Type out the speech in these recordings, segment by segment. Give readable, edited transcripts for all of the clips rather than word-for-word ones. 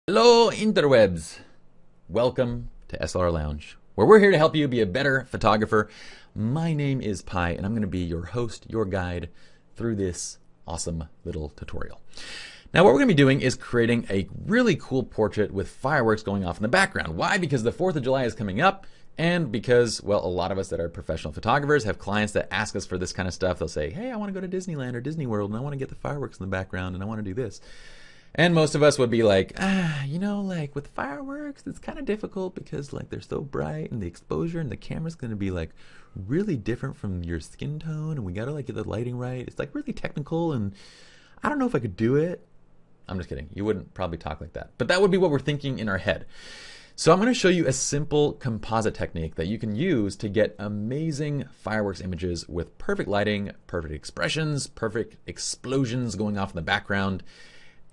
Hello interwebs! Welcome to SLR Lounge, where we're here to help you be a better photographer. My name is Pi, and I'm going to be your host, your guide through this awesome little tutorial. Now what we're going to be doing is creating a really cool portrait with fireworks going off in the background. Why? Because the 4th of July is coming up, and because, well, a lot of us that are professional photographers have clients that ask us for this kind of stuff. They'll say, hey, I want to go to Disneyland or Disney World, and I want to get the fireworks in the background, and I want to do this. And most of us would be like, like with fireworks, it's kind of difficult because like they're so bright and the exposure and the camera's going to be like really different from your skin tone, and we got to like get the lighting right. It's like really technical, and I don't know if I could do it. I'm just kidding. You wouldn't probably talk like that, but that would be what we're thinking in our head. So I'm going to show you a simple composite technique that you can use to get amazing fireworks images with perfect lighting, perfect expressions, perfect explosions going off in the background.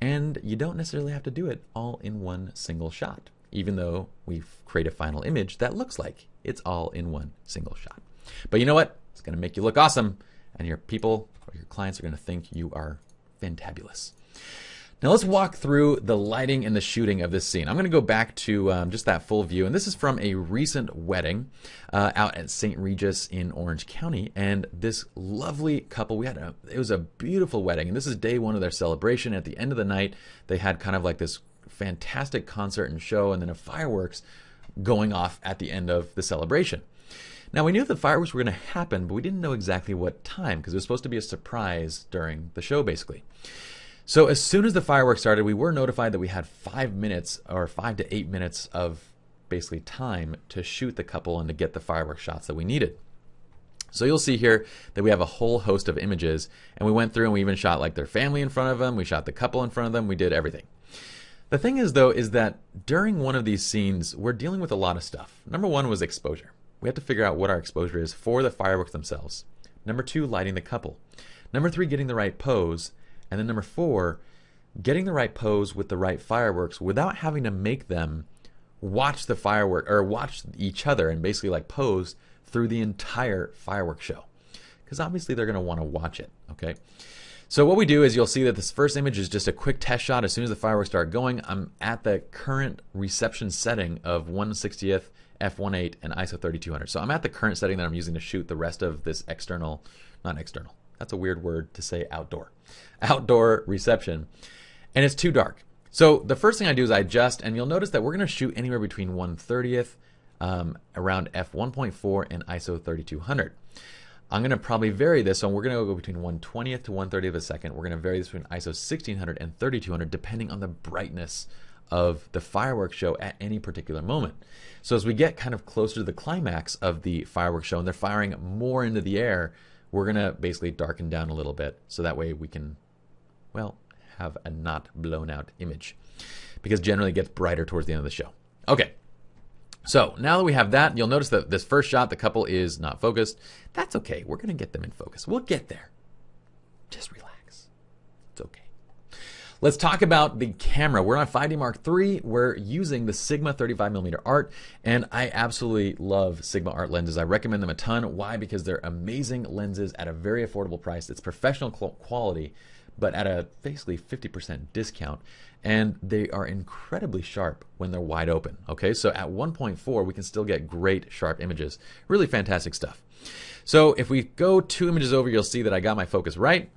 And you don't necessarily have to do it all in one single shot, even though we create a final image that looks like it's all in one single shot. But you know what? It's going to make you look awesome, and your people or your clients are going to think you are fantabulous. Now let's walk through the lighting and the shooting of this scene. I'm going to go back to just that full view, and this is from a recent wedding out at St. Regis in Orange County. And this lovely couple, it was a beautiful wedding, and this is day one of their celebration. At the end of the night, they had kind of like this fantastic concert and show, and then a fireworks going off at the end of the celebration. Now we knew the fireworks were going to happen, but we didn't know exactly what time because it was supposed to be a surprise during the show, basically. So as soon as the fireworks started, we were notified that we had 5 minutes or 5 to 8 minutes of basically time to shoot the couple and to get the fireworks shots that we needed. So you'll see here that we have a whole host of images, and we went through and we even shot like their family in front of them. We shot the couple in front of them. We did everything. The thing is though, is that during one of these scenes, we're dealing with a lot of stuff. Number one was exposure. We have to figure out what our exposure is for the fireworks themselves. Number two, lighting the couple. Number three, getting the right pose. And then number four, getting the right pose with the right fireworks without having to make them watch the firework or watch each other and basically like pose through the entire fireworks show. Because obviously they're going to want to watch it, okay? So what we do is you'll see that this first image is just a quick test shot. As soon as the fireworks start going, I'm at the current reception setting of 1/60th, f1.8, and ISO 3200. So I'm at the current setting that I'm using to shoot the rest of this not external. That's a weird word to say, outdoor reception, and it's too dark. So the first thing I do is I adjust, and you'll notice that we're going to shoot anywhere between 1/30th, around f1.4 and ISO 3200. I'm going to probably vary this, so we're going to go between 1/20th to 1/30th of a second. We're going to vary this between ISO 1600 and 3200 depending on the brightness of the fireworks show at any particular moment. So as we get kind of closer to the climax of the fireworks show and they're firing more into the air, we're going to basically darken down a little bit so that way we can, well, have a not blown out image, because generally it gets brighter towards the end of the show. Okay, so now that we have that, you'll notice that this first shot, the couple is not focused. That's okay. We're going to get them in focus. We'll get there. Just relax. It's okay. Let's talk about the camera. We're on a 5D Mark III. We're using the Sigma 35mm art, and I absolutely love Sigma art lenses. I recommend them a ton. Why? Because they're amazing lenses at a very affordable price. It's professional quality, but at a basically 50% discount, and they are incredibly sharp when they're wide open. Okay, so at 1.4, we can still get great sharp images. Really fantastic stuff. So if we go 2 images over, you'll see that I got my focus right.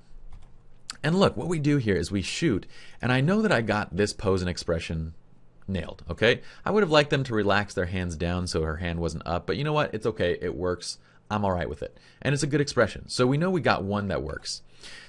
And look, what we do here is we shoot, and I know that I got this pose and expression nailed, okay? I would have liked them to relax their hands down so her hand wasn't up, but you know what? It's okay. It works. I'm all right with it. And it's a good expression. So we know we got one that works.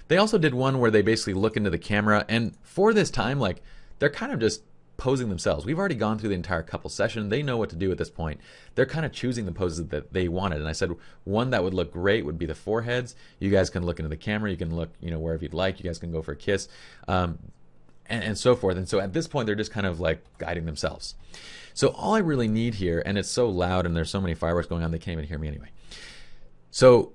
They also did one where they basically look into the camera, and for this time, like, they're kind of just posing themselves. We've already gone through the entire couple session. They know what to do at this point. They're kind of choosing the poses that they wanted. And I said one that would look great would be the foreheads. You guys can look into the camera. You can look, wherever you'd like. You guys can go for a kiss, and so forth. And so at this point, they're just kind of like guiding themselves. So all I really need here, and it's so loud and there's so many fireworks going on, they can't even hear me anyway. So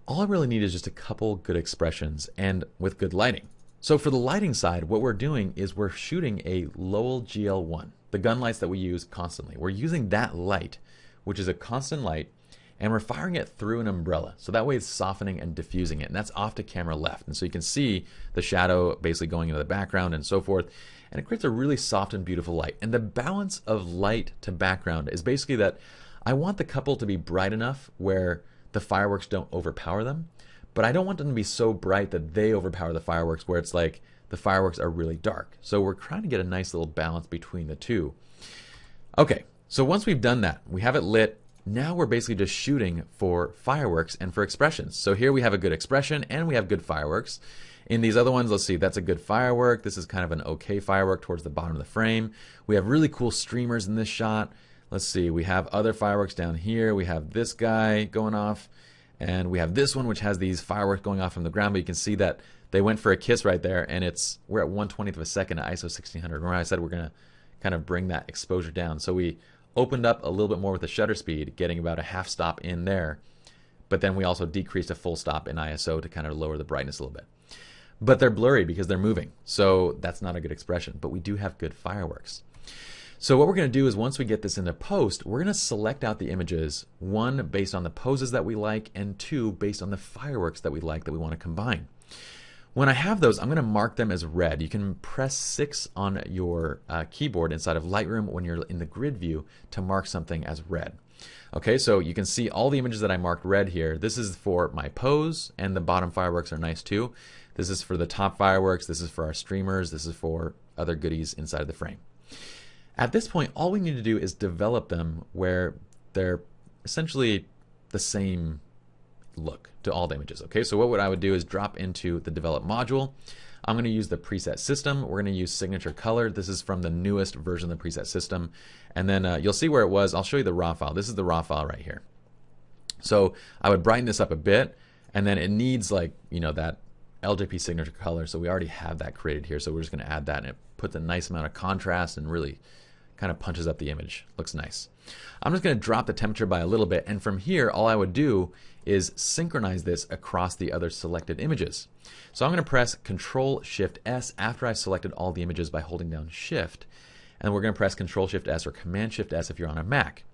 all I really need is just a couple good expressions and with good lighting. So for the lighting side, what we're doing is we're shooting a Lowell GL1, the gun lights that we use constantly. We're using that light, which is a constant light, and we're firing it through an umbrella. So that way it's softening and diffusing it, and that's off to camera left. And so you can see the shadow basically going into the background and so forth, and it creates a really soft and beautiful light. And the balance of light to background is basically that I want the couple to be bright enough where the fireworks don't overpower them, but I don't want them to be so bright that they overpower the fireworks where it's like the fireworks are really dark. So we're trying to get a nice little balance between the two. Okay, so once we've done that, we have it lit. Now we're basically just shooting for fireworks and for expressions. So here we have a good expression and we have good fireworks. In these other ones, let's see, that's a good firework. This is kind of an okay firework towards the bottom of the frame. We have really cool streamers in this shot. Let's see, we have other fireworks down here. We have this guy going off, and we have this one which has these fireworks going off from the ground, but you can see that they went for a kiss right there, and we're at 1/20th of a second at ISO 1600. Remember I said we're going to kind of bring that exposure down. So we opened up a little bit more with the shutter speed, getting about a half stop in there, but then we also decreased a full stop in ISO to kind of lower the brightness a little bit. But they're blurry because they're moving, so that's not a good expression, but we do have good fireworks. So what we're going to do is once we get this into post, we're going to select out the images, one, based on the poses that we like, and two, based on the fireworks that we like that we want to combine. When I have those, I'm going to mark them as red. You can press 6 on your keyboard inside of Lightroom when you're in the grid view to mark something as red. Okay, so you can see all the images that I marked red here. This is for my pose, and the bottom fireworks are nice too. This is for the top fireworks. This is for our streamers. This is for other goodies inside the frame. At this point, all we need to do is develop them where they're essentially the same look to all the images. Okay, so what I would do is drop into the develop module. I'm going to use the preset system. We're going to use signature color. This is from the newest version of the preset system. And then you'll see where it was. I'll show you the raw file. This is the raw file right here. So I would brighten this up a bit, and then it needs, like, you know, that LJP signature color. So we already have that created here. So we're just going to add that, and it puts a nice amount of contrast and really kind of punches up the image. Looks nice. I'm just going to drop the temperature by a little bit, and from here all I would do is synchronize this across the other selected images. So I'm going to press Control-Shift-S after I've selected all the images by holding down Shift, and we're going to press Control-Shift-S or Command-Shift-S if you're on a Mac.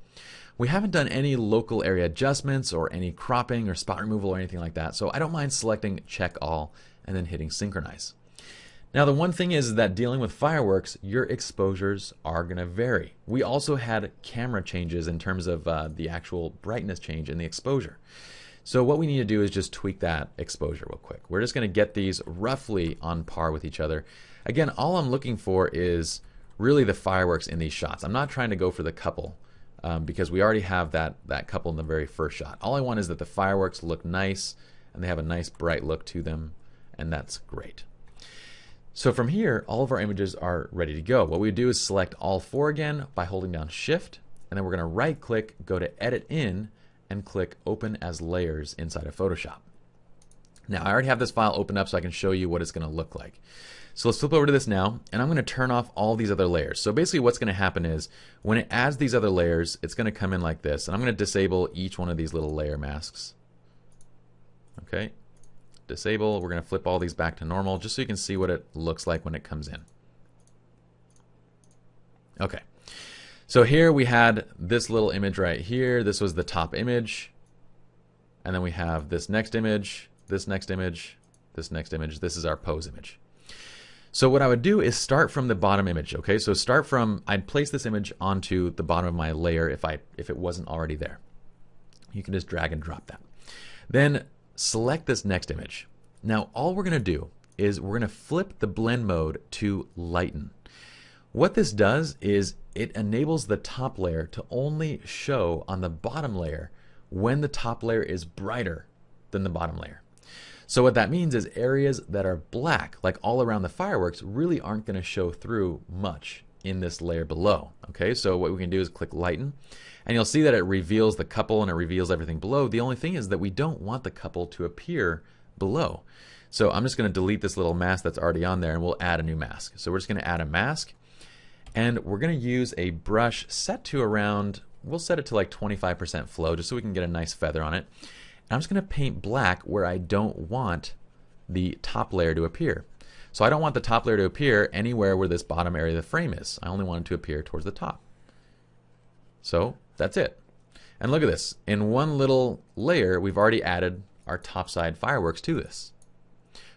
We haven't done any local area adjustments or any cropping or spot removal or anything like that, so I don't mind selecting Check All and then hitting Synchronize. Now the one thing is that dealing with fireworks, your exposures are going to vary. We also had camera changes in terms of the actual brightness change in the exposure. So what we need to do is just tweak that exposure real quick. We're just going to get these roughly on par with each other. Again, all I'm looking for is really the fireworks in these shots. I'm not trying to go for the couple because we already have that couple in the very first shot. All I want is that the fireworks look nice and they have a nice bright look to them, and that's great. So from here, all of our images are ready to go. What we do is select all 4 again by holding down Shift, and then we're going to right click, go to Edit In, and click Open as Layers inside of Photoshop. Now I already have this file opened up so I can show you what it's going to look like. So let's flip over to this now, and I'm going to turn off all these other layers. So basically what's going to happen is when it adds these other layers, it's going to come in like this, and I'm going to disable each one of these little layer masks. Okay. Disable. We're going to flip all these back to normal just so you can see what it looks like when it comes in. Okay, so here we had this little image right here. This was the top image, and then we have this next image, this next image, this next image. This is our pose image. So what I would do is start from the bottom image. Okay, so start from, I'd place this image onto the bottom of my layer if it wasn't already there. You can just drag and drop that. Then select this next image. Now all we're going to do is we're going to flip the blend mode to lighten. What this does is it enables the top layer to only show on the bottom layer when the top layer is brighter than the bottom layer. So what that means is areas that are black, like all around the fireworks, really aren't going to show through much in this layer below. Okay, so what we can do is click lighten, and you'll see that it reveals the couple and it reveals everything below. The only thing is that we don't want the couple to appear below. So I'm just going to delete this little mask that's already on there, and we'll add a new mask. So we're just going to add a mask, and we're going to use a brush set to around, we'll set it to like 25% flow just so we can get a nice feather on it. And I'm just going to paint black where I don't want the top layer to appear. So I don't want the top layer to appear anywhere where this bottom area of the frame is. I only want it to appear towards the top. So that's it. And look at this. In one little layer, we've already added our topside fireworks to this.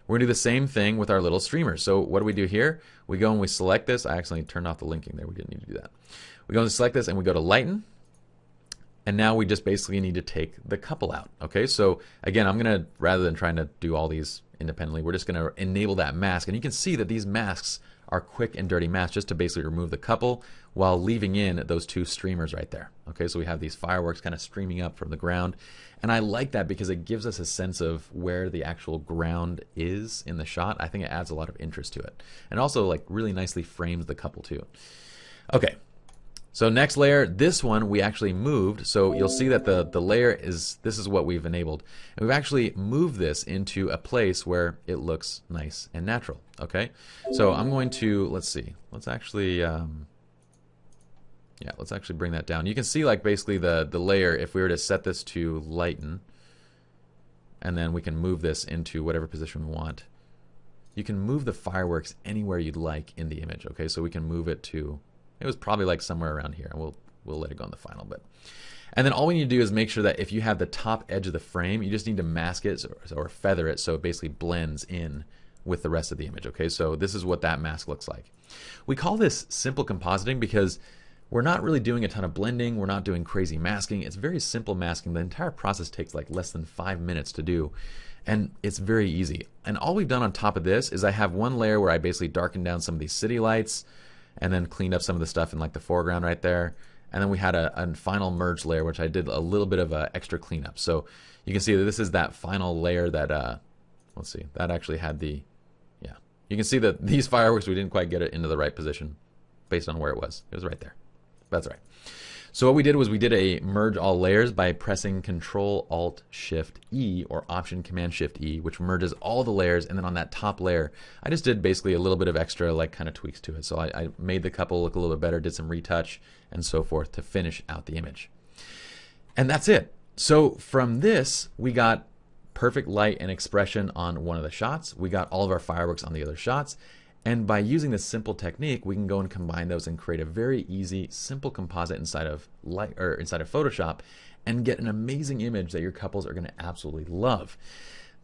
We're going to do the same thing with our little streamers. So what do we do here? We go and we select this. I accidentally turned off the linking there. We didn't need to do that. We go and select this and we go to lighten. And now we just basically need to take the couple out. Okay, so again, I'm going to, rather than trying to do all these independently, we're just going to enable that mask. And you can see that these masks are quick and dirty masks just to basically remove the couple while leaving in those two streamers right there. Okay, so we have these fireworks kind of streaming up from the ground. And I like that because it gives us a sense of where the actual ground is in the shot. I think it adds a lot of interest to it. And also like really nicely frames the couple too. Okay. So next layer, this one we actually moved. So you'll see that the layer is, this is what we've enabled. And we've actually moved this into a place where it looks nice and natural. Okay. So I'm going to, let's see, let's actually, let's actually bring that down. You can see like basically the layer, if we were to set this to lighten, and then we can move this into whatever position we want. You can move the fireworks anywhere you'd like in the image. Okay. So we can move it to, it was probably like somewhere around here, and we'll let it go in the final bit. And then all we need to do is make sure that if you have the top edge of the frame, you just need to mask it or feather it so it basically blends in with the rest of the image. Okay, so this is what that mask looks like. We call this simple compositing because we're not really doing a ton of blending. We're not doing crazy masking. It's very simple masking. The entire process takes like less than 5 minutes to do. And it's very easy. And all we've done on top of this is I have one layer where I basically darken down some of these city lights and then cleaned up some of the stuff in like the foreground right there. And then we had a final merge layer, which I did a little bit of a extra cleanup. So you can see that this is that final layer that, let's see, that actually had the, yeah. You can see that these fireworks, we didn't quite get it into the right position based on where it was. It was right there. That's right. So what we did was we did a merge all layers by pressing Control-Alt-Shift-E or Option-Command-Shift-E, which merges all the layers. And then on that top layer, I just did basically a little bit of extra like kind of tweaks to it. So I made the couple look a little bit better, did some retouch and so forth to finish out the image. And that's it. So from this, we got perfect light and expression on one of the shots. We got all of our fireworks on the other shots. And by using this simple technique, we can go and combine those and create a very easy, simple composite inside of Photoshop and get an amazing image that your couples are going to absolutely love.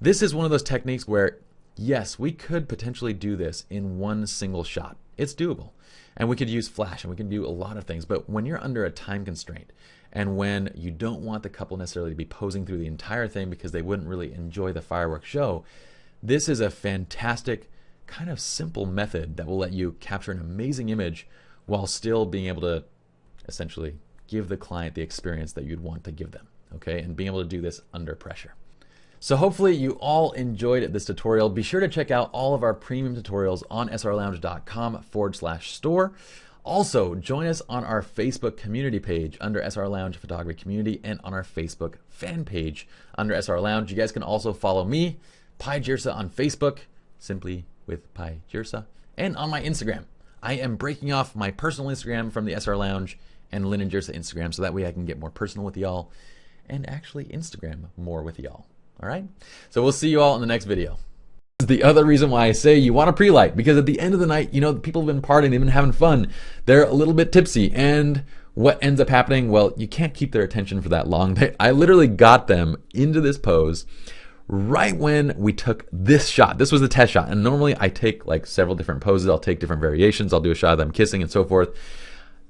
This is one of those techniques where, yes, we could potentially do this in one single shot. It's doable. And we could use flash and we can do a lot of things. But when you're under a time constraint and when you don't want the couple necessarily to be posing through the entire thing because they wouldn't really enjoy the fireworks show, this is a fantastic kind of simple method that will let you capture an amazing image while still being able to essentially give the client the experience that you'd want to give them, okay? And being able to do this under pressure. So hopefully you all enjoyed this tutorial. Be sure to check out all of our premium tutorials on srlounge.com/store. Also, join us on our Facebook community page under SR Lounge Photography Community and on our Facebook fan page under SR Lounge. You guys can also follow me, Pi Jirsa, on Facebook, simply with Pi Jirsa, and on my Instagram. I am breaking off my personal Instagram from the SR Lounge and Lynn and Jirsa Instagram so that way I can get more personal with y'all and actually Instagram more with y'all. All right? So we'll see you all in the next video. This is the other reason why I say you want to pre-light, because at the end of the night, you know, people have been partying, they've been having fun. They're a little bit tipsy, and what ends up happening? Well, you can't keep their attention for that long. I literally got them into this pose right when we took this shot. This was the test shot, and normally I take like several different poses. I'll take different variations. I'll do a shot of them kissing and so forth.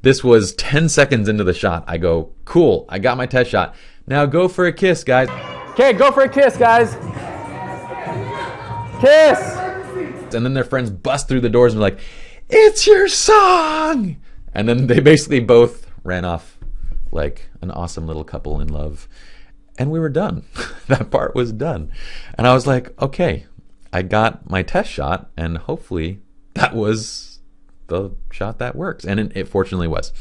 This was 10 seconds into the shot. I go, cool, I got my test shot. Now go for a kiss, guys. Okay, go for a kiss, guys. Kiss! And then their friends bust through the doors and are like, it's your song! And then they basically both ran off like an awesome little couple in love. And we were done. That part was done. And I was like, okay, I got my test shot, and hopefully that was the shot that works. And it fortunately was.